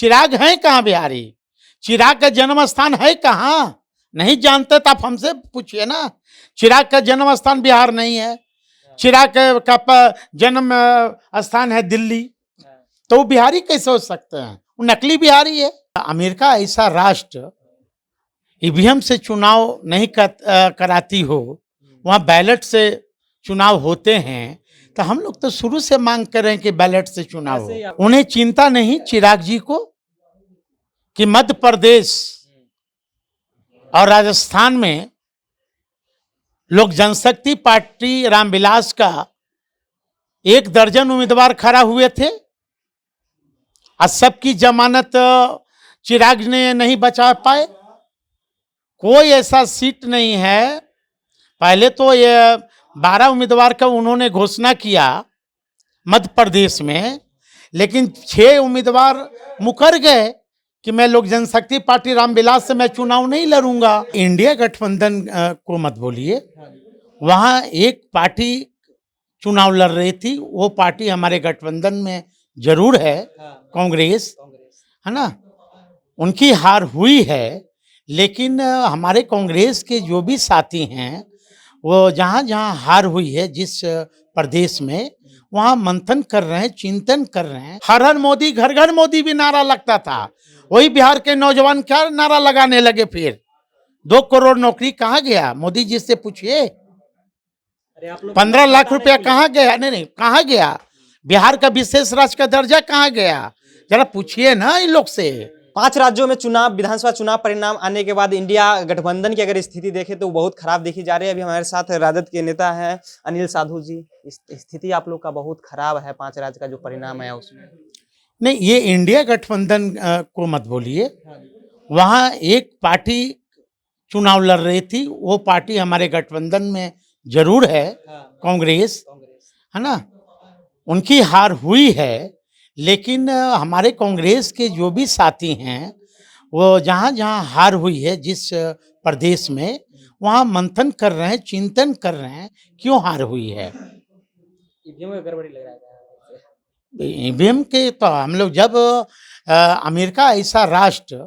चिराग हैं कहाँ बिहारी? चिराग का जन्म स्थान है कहाँ? नहीं जानते तो आप हमसे पूछिए ना। चिराग का जन्म स्थान बिहार नहीं है, चिराग का जन्म स्थान है दिल्ली, तो वो बिहारी कैसे हो सकते हैं? वो नकली बिहारी है। अमेरिका ऐसा राष्ट्र ईवीएम से चुनाव नहीं कराती हो, वहाँ बैलेट से चुनाव होते हैं, तो हम लोग तो शुरू से मांग कर रहे हैं कि बैलेट से चुनाव हो। उन्हें चिंता नहीं चिराग जी को कि मध्य प्रदेश और राजस्थान में लोक जनशक्ति पार्टी रामविलास का 1 दर्जन उम्मीदवार खड़ा हुए थे और सबकी जमानत चिराग ने नहीं बचा पाए। कोई ऐसा सीट नहीं है। पहले तो ये 12 उम्मीदवार का उन्होंने घोषणा किया मध्य प्रदेश में, लेकिन 6 उम्मीदवार मुकर गए कि मैं लोक जनशक्ति पार्टी रामविलास से मैं चुनाव नहीं लड़ूंगा। इंडिया गठबंधन को मत बोलिए, वहाँ एक पार्टी चुनाव लड़ रही थी, वो पार्टी हमारे गठबंधन में जरूर है, कांग्रेस है ना, उनकी हार हुई है। लेकिन हमारे कांग्रेस के जो भी साथी हैं वो जहाँ जहाँ हार हुई है जिस प्रदेश में, वहाँ मंथन कर रहे हैं, चिंतन कर रहे हैं। हर हर मोदी घर घर मोदी भी नारा लगता था, वही बिहार के नौजवान क्या नारा लगाने लगे। फिर 2 करोड़ नौकरी कहाँ गया? मोदी जी से पूछिए। 15 लाख रुपया कहाँ गया? नहीं, कहाँ गया? बिहार का विशेष राज्य का दर्जा कहाँ गया? जरा पूछिए ना इन लोग से। 5 राज्यों में चुनाव, विधानसभा चुनाव परिणाम आने के बाद इंडिया गठबंधन की अगर स्थिति देखें तो बहुत खराब देखी जा रही है। अभी हमारे साथ राजद के नेता हैं अनिल साधु जी। स्थिति आप लोग का बहुत खराब है, 5 राज्य का जो परिणाम है उसमें। नहीं, ये इंडिया गठबंधन को मत बोलिए, वहाँ एक पार्टी चुनाव लड़ रही थी, वो पार्टी हमारे गठबंधन में जरूर है, कांग्रेस है ना, उनकी हार हुई है। लेकिन हमारे कांग्रेस के जो भी साथी हैं वो जहाँ जहाँ हार हुई है जिस प्रदेश में, वहाँ मंथन कर रहे हैं, चिंतन कर रहे हैं क्यों हार हुई है। ईवीएम में गड़बड़ी लग रहा है। ईवीएम के तो हम लोग जब अमेरिका ऐसा राष्ट्र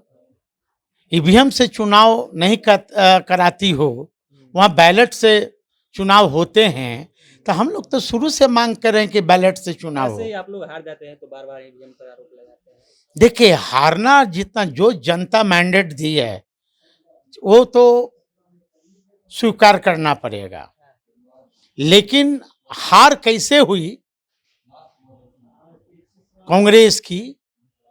ईवीएम से चुनाव नहीं कराती हो, वहाँ बैलेट से चुनाव होते हैं, तो हम लोग तो शुरू से मांग कर रहे हैं कि बैलेट से चुनाव हो। आप लोग हार जाते हैं तो बार-बार ईवीएम पर आरोप लगाते हैं। देखिए, हारना जितना जो जनता मैंडेट दी है वो तो स्वीकार करना पड़ेगा, लेकिन हार कैसे हुई कांग्रेस की,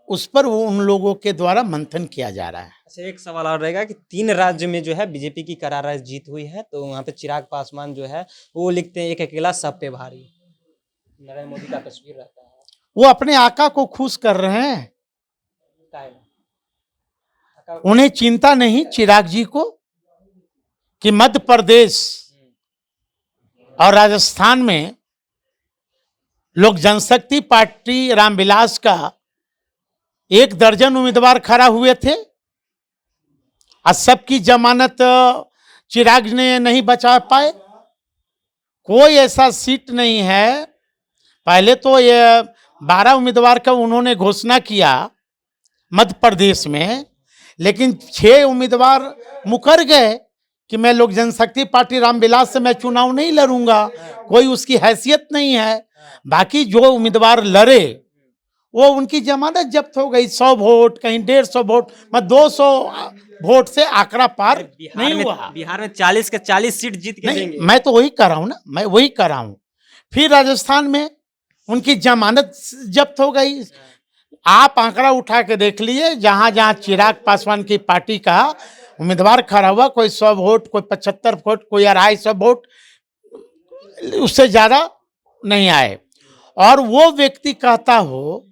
उस पर वो उन लोगों के द्वारा मंथन किया जा रहा है। अच्छा, एक सवाल और रहेगा कि 3 राज्य में जो है बीजेपी की करारा जीत हुई है, तो वहाँ पे चिराग पासवान जो है वो लिखते हैं एक अकेला सब पे भारी। नरेंद्र मोदी का तस्वीर रहता है। वो अपने आका को खुश कर रहे हैं, उन्हें चिंता नहीं चिराग जी को कि मध्य प्रदेश और राजस्थान में लोक जनशक्ति पार्टी रामविलास का 1 दर्जन उम्मीदवार खड़ा हुए थे और सबकी जमानत चिराग ने नहीं बचा पाए। कोई ऐसा सीट नहीं है। पहले तो ये 12 उम्मीदवार का उन्होंने घोषणा किया मध्य प्रदेश में, लेकिन 6 उम्मीदवार मुकर गए कि मैं लोक जनशक्ति पार्टी रामविलास से मैं चुनाव नहीं लड़ूंगा, कोई उसकी हैसियत नहीं है। बाकी जो उम्मीदवार लड़े वो उनकी जमानत जब्त हो गई। 100 वोट, कहीं 150 वोट, मैं 200 वोट से आंकड़ा पार नहीं हुआ। बिहार में 40 के 40 सीट जीत के देंगे। मैं तो वही कर रहा हूँ ना, मैं वही कर रहा हूँ। फिर राजस्थान में उनकी जमानत जब्त हो गई। आप आंकड़ा उठा के देख लिए, जहां जहां चिराग पासवान की पार्टी का उम्मीदवार खड़ा हुआ, कोई 100 वोट, कोई 75 वोट, कोई 250 वोट, उससे ज्यादा नहीं आए। और वो व्यक्ति कहता हो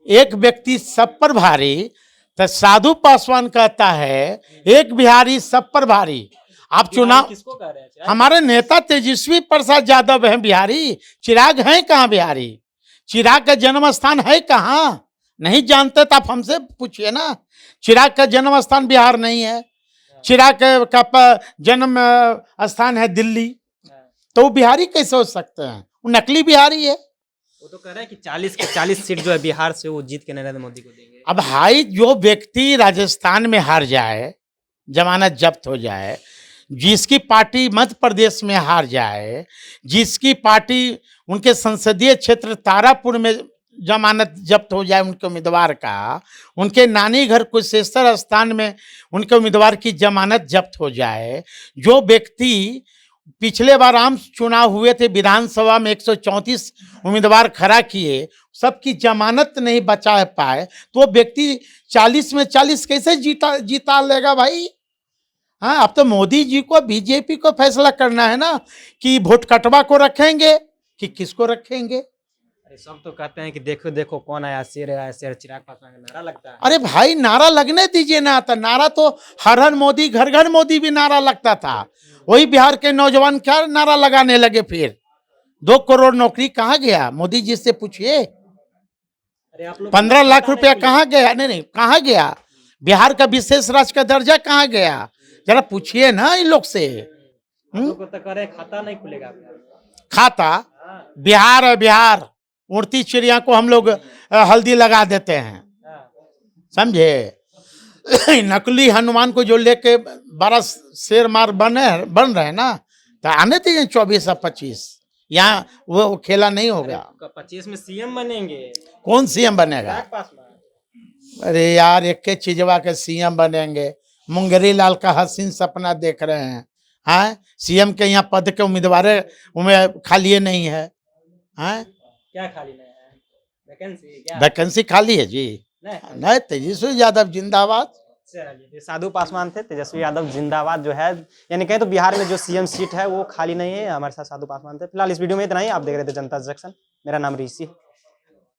एक व्यक्ति सब पर भारी, तो साधु पासवान कहता है एक बिहारी सब पर भारी। आप चुनाव किसको कह रहे हैं? हमारे नेता तेजस्वी प्रसाद यादव हैं बिहारी, चिराग हैं कहाँ बिहारी? चिराग का जन्म स्थान है कहाँ? नहीं जानते तो आप हमसे पूछिए ना। चिराग का जन्म स्थान बिहार नहीं है, चिराग का जन्म स्थान है दिल्ली, तो वो बिहारी कैसे हो सकते हैं? वो नकली बिहारी है। वो तो कह रहे हैं कि 40 के 40 सीट जो है बिहार से वो जीत के नरेंद्र मोदी को देंगे। अब भाई जो व्यक्ति राजस्थान में हार जाए, जमानत जब्त हो जाए, जिसकी पार्टी मध्य प्रदेश में हार जाए, जिसकी पार्टी उनके संसदीय क्षेत्र तारापुर में जमानत जब्त हो जाए उनके उम्मीदवार का, उनके नानी घर कुशेश्वर स्थान में उनके उम्मीदवार की जमानत जब्त हो जाए, जो व्यक्ति पिछले बार आम चुनाव हुए थे विधानसभा में 134 उम्मीदवार खड़ा किए, सबकी जमानत नहीं बचा पाए, तो वो व्यक्ति 40 में 40 कैसे जीता लेगा भाई? हाँ, अब तो मोदी जी को, बीजेपी को फैसला करना है ना कि वोट कटवा को रखेंगे कि किसको रखेंगे। अरे सब तो कहते हैं कि देखो देखो कौन आया, शेर चिराग पासवान का नारा लगता है। अरे भाई नारा लगने दीजिए ना, तो नारा तो हर हर मोदी, घर घर मोदी भी नारा लगता था। वही बिहार के नौजवान क्या नारा लगाने लगे फिर? 2 करोड़ नौकरी कहाँ गया? मोदी जी से पूछिए। अरे आप लोग 15 लाख रुपया कहाँ गया? नहीं कहाँ गया? बिहार का विशेष राज्य का दर्जा कहाँ गया? जरा पूछिए ना इन लोग से। आप लोग को तो कह रहे हैं खाता नहीं खुलेगा। खाता बिहार है, बिहार उड़ती चिड़िया को हम लोग हल्दी लगा देते हैं, समझे? नकली हनुमान को जो लेके 12 शेर मार बन रहे हैं ना, तो आने दीजिए 24 और 25, यहाँ वो खेला नहीं होगा। 25 में सीएम बनेंगे। कौन सीएम बनेगा? अरे यार एक के चीजवा के सीएम बनेंगे, मुंगेरी लाल का हसीन सपना देख रहे हैं। हाँ, सीएम के यहाँ पद के उम्मीदवार खाली नहीं है। हाँ, क्या खाली नहीं है? वैकेंसी क्या? वैकेंसी खाली है जी। नहीं, तेजस्वी यादव जिंदाबाद। चलिए, साधु पासवान थे, तेजस्वी यादव जिंदाबाद जो है, यानी कहें तो बिहार में जो सीएम सीट है वो खाली नहीं है। हमारे साथ साधु पासवान थे। फिलहाल इस वीडियो में इतना ही। आप देख रहे थे जनता जंक्शन। मेरा नाम ऋषि है।